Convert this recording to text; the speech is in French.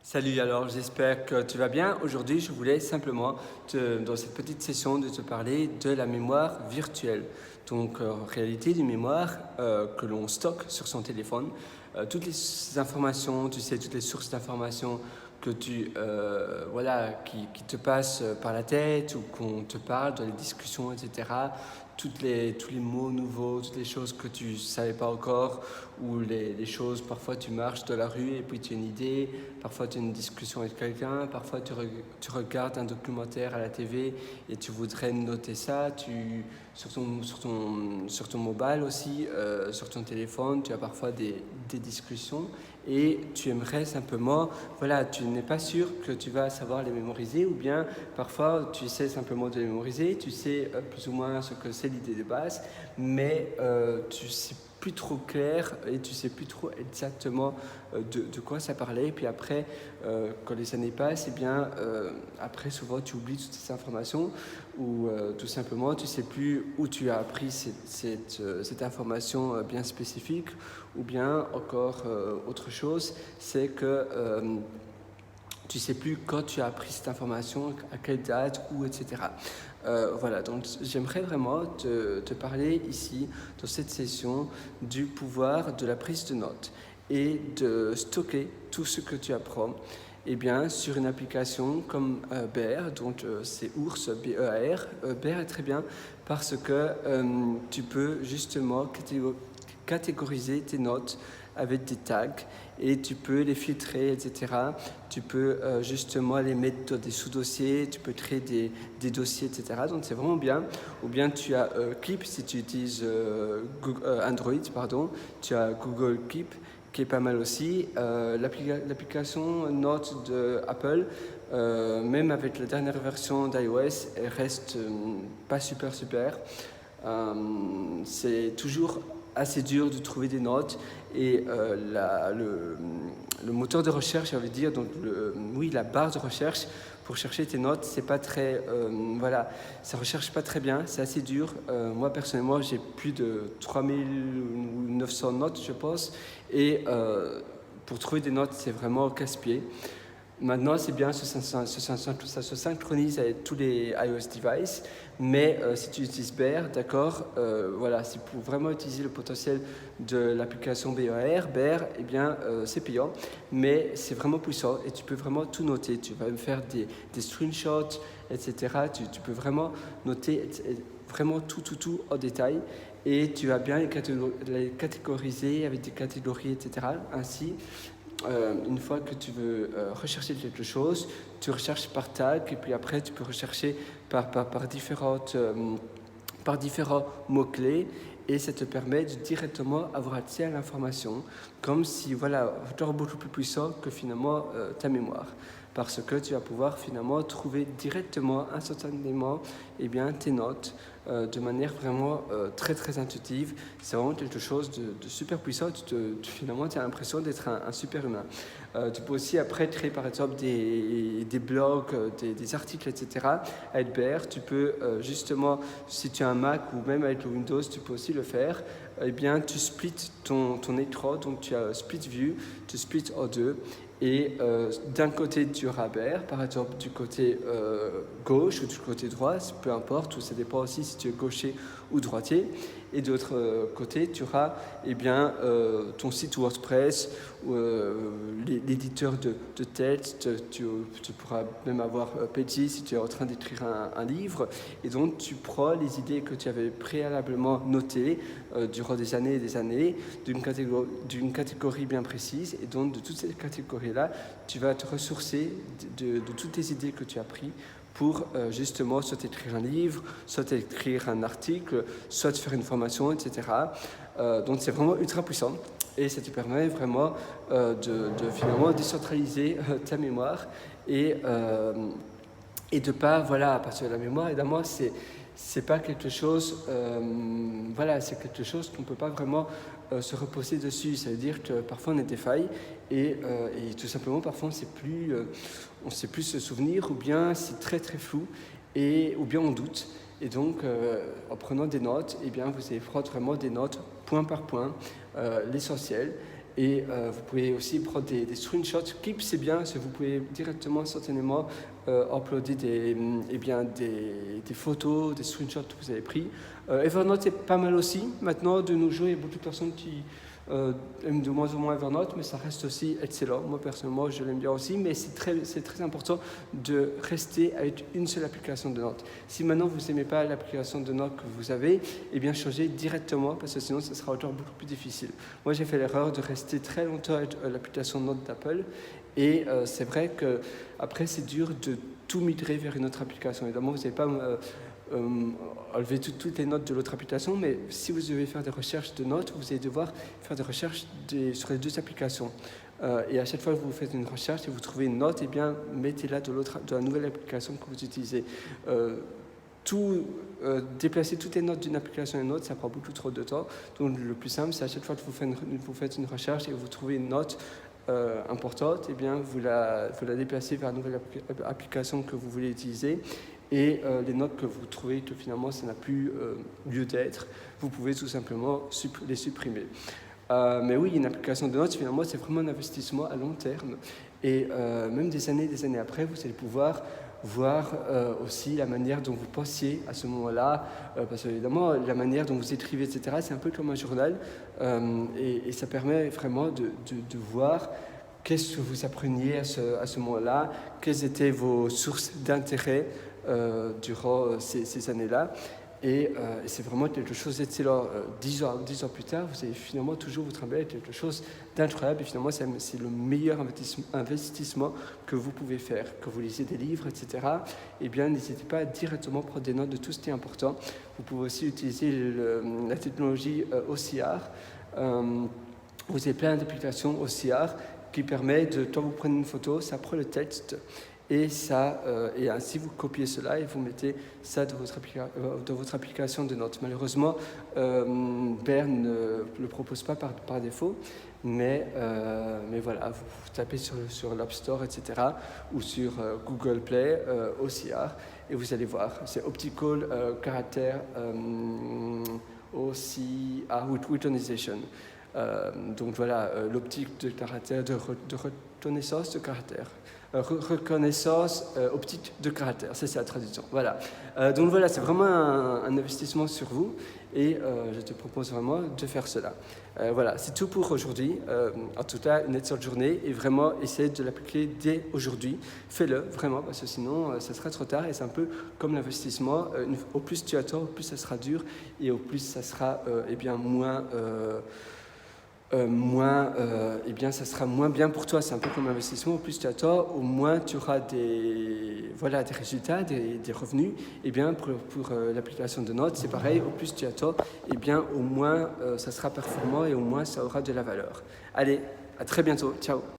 Salut, alors j'espère que tu vas bien. Aujourd'hui, je voulais simplement, dans cette petite session, de te parler de la mémoire virtuelle. Donc, en réalité, une mémoire que l'on stocke sur son téléphone. Toutes les informations, tu sais, toutes les sources d'informations que qui te passent par la tête ou qu'on te parle dans les discussions, etc. Tous les mots nouveaux, toutes les choses que tu ne savais pas encore, ou les choses, parfois tu marches dans la rue et puis tu as une idée, parfois tu as une discussion avec quelqu'un, parfois tu regardes un documentaire à la TV et tu voudrais noter ça, sur ton mobile aussi, sur ton téléphone, tu as parfois des discussions et tu aimerais simplement, voilà, tu n'es pas sûr que tu vas savoir les mémoriser, ou bien parfois tu sais simplement de les mémoriser, tu sais plus ou moins ce que c'est l'idée de base, mais tu sais plus trop clair et tu sais plus trop exactement de quoi ça parlait. Et puis après, quand les années passent, après souvent tu oublies toutes ces informations, ou tout simplement tu sais plus où tu as appris cette information bien spécifique, ou bien encore autre chose, c'est que tu sais plus quand tu as appris cette information, à quelle date, où, etc. Voilà, donc j'aimerais vraiment te parler ici, dans cette session, du pouvoir de la prise de notes et de stocker tout ce que tu apprends sur une application comme Bear, donc c'est Ours, B-E-A-R. Bear est très bien parce que tu peux justement catégoriser tes notes avec des tags et tu peux les filtrer, etc. Tu peux justement les mettre dans des sous-dossiers, tu peux créer des dossiers, etc. Donc c'est vraiment bien. Ou bien tu as Keep, si tu utilises Android, pardon, tu as Google Keep qui est pas mal aussi. L'application Notes de Apple, même avec la dernière version d'iOS, elle reste pas super. C'est toujours assez dur de trouver des notes et le moteur de recherche, j'allais dire, donc la barre de recherche pour chercher tes notes, c'est pas très, ça recherche pas très bien, c'est assez dur. Moi personnellement, j'ai plus de 3900 notes, je pense, et pour trouver des notes, c'est vraiment casse-pied. Maintenant, c'est bien, ça se synchronise avec tous les iOS devices, mais si tu utilises Bear, d'accord, c'est pour vraiment utiliser le potentiel de l'application Bear, c'est payant, mais c'est vraiment puissant et tu peux vraiment tout noter. Tu vas me faire des screenshots, etc. Tu peux vraiment noter vraiment tout en détail et tu vas bien les catégoriser avec des catégories, etc. Ainsi, une fois que tu veux rechercher quelque chose, tu recherches par tag et puis après tu peux rechercher par différents mots-clés et ça te permet de directement avoir accès à l'information, comme si, encore beaucoup plus puissant que finalement ta mémoire. Parce que tu vas pouvoir finalement trouver directement, instantanément, tes notes de manière vraiment très intuitive. C'est vraiment quelque chose de super puissant. Finalement, tu as l'impression d'être un super humain. Tu peux aussi après créer par exemple des blogs, des articles, etc. Avec Bear, tu peux justement, si tu as un Mac ou même avec le Windows, tu peux aussi le faire. Tu splits ton écran, donc tu as split view, tu splits en deux. Et d'un côté tu auras Bear, par exemple du côté gauche ou du côté droit, peu importe, ou ça dépend aussi si tu es gaucher ou droitier. Et de l'autre côté, tu auras ton site WordPress, l'éditeur de texte, tu pourras même avoir Petsy si tu es en train d'écrire un livre. Et donc tu prends les idées que tu avais préalablement notées durant des années et des années d'une catégorie bien précise. Et donc de toutes ces catégories-là, tu vas te ressourcer de toutes les idées que tu as prises pour justement soit écrire un livre, soit écrire un article, soit faire une formation, etc. Donc c'est vraiment ultra puissant et ça te permet vraiment de finalement décentraliser ta mémoire et de pas, parce que la mémoire, évidemment, c'est pas quelque chose, c'est quelque chose qu'on peut pas vraiment se reposer dessus. Ça veut dire que parfois on a des failles et tout simplement parfois on sait plus se souvenir, ou bien c'est très flou ou bien on doute. Et donc en prenant des notes, vous allez prendre vraiment des notes point par point, l'essentiel. Et vous pouvez aussi prendre des screenshots. Keep, c'est bien, vous pouvez directement, instantanément uploader des photos, des screenshots que vous avez pris. Evernote est pas mal aussi. Maintenant, de nos jours, il y a beaucoup de personnes qui aiment de moins en moins Evernote, mais ça reste aussi excellent. Moi, personnellement, je l'aime bien aussi, mais c'est très important de rester avec une seule application de notes. Si maintenant, vous n'aimez pas l'application de notes que vous avez, eh bien, changez directement, parce que sinon, ça sera encore beaucoup plus difficile. Moi, j'ai fait l'erreur de rester très longtemps avec l'application de notes d'Apple, et c'est vrai qu'après, c'est dur de tout migrer vers une autre application. Évidemment, vous n'allez pas enlever toutes les notes de l'autre application, mais si vous devez faire des recherches de notes, vous allez devoir faire des recherches sur les deux applications. Et à chaque fois que vous faites une recherche et vous trouvez une note, eh bien, mettez-la de la nouvelle application que vous utilisez. Déplacer toutes les notes d'une application à une autre, ça prend beaucoup trop de temps. Donc le plus simple, c'est à chaque fois que vous faites une recherche et vous trouvez une note importante, eh bien, vous la déplacez vers la nouvelle application que vous voulez utiliser. Et les notes que vous trouvez que finalement ça n'a plus lieu d'être, vous pouvez tout simplement les supprimer. Mais oui, une application de notes, finalement, c'est vraiment un investissement à long terme. Et même des années après, vous allez pouvoir voir aussi la manière dont vous pensiez à ce moment-là, parce qu'évidemment, la manière dont vous écrivez, etc., c'est un peu comme un journal, et ça permet vraiment de voir qu'est-ce que vous appreniez à ce moment-là, quelles étaient vos sources d'intérêt durant ces années-là. Et c'est vraiment quelque chose d'excellent. 10 ans plus tard, vous allez finalement toujours vous travailler avec quelque chose d'incroyable. Et finalement, c'est le meilleur investissement que vous pouvez faire. Que vous lisez des livres, etc., eh bien, n'hésitez pas à directement prendre des notes de tout ce qui est important. Vous pouvez aussi utiliser la technologie OCR. Vous avez plein d'applications OCR qui permet quand vous prenez une photo, ça prend le texte. Et ainsi, vous copiez cela et vous mettez ça dans votre application de notes. Malheureusement, Bern ne le propose pas par défaut, mais voilà, vous tapez sur l'App Store, etc., ou sur Google Play, OCR, et vous allez voir. C'est Optical Character OCR Reconnaissance. Donc voilà, l'optique de caractère, de reconnaissance de caractère. Reconnaissance optique de caractère, c'est ça la traduction. Voilà. Donc voilà, c'est vraiment un investissement sur vous et je te propose vraiment de faire cela. Voilà, c'est tout pour aujourd'hui. En tout cas, une excellente journée et vraiment essayez de l'appliquer dès aujourd'hui. Fais-le vraiment parce que sinon, ça sera trop tard et c'est un peu comme l'investissement. Au plus tu attends, au plus ça sera dur et au plus ça sera ça sera moins bien pour toi. C'est un peu comme un investissement. Au plus tu attends, au moins tu auras des résultats, des revenus. Et bien pour l'application de notes, c'est pareil. Au plus tu attends, et bien au moins ça sera performant et au moins ça aura de la valeur. Allez, à très bientôt. Ciao.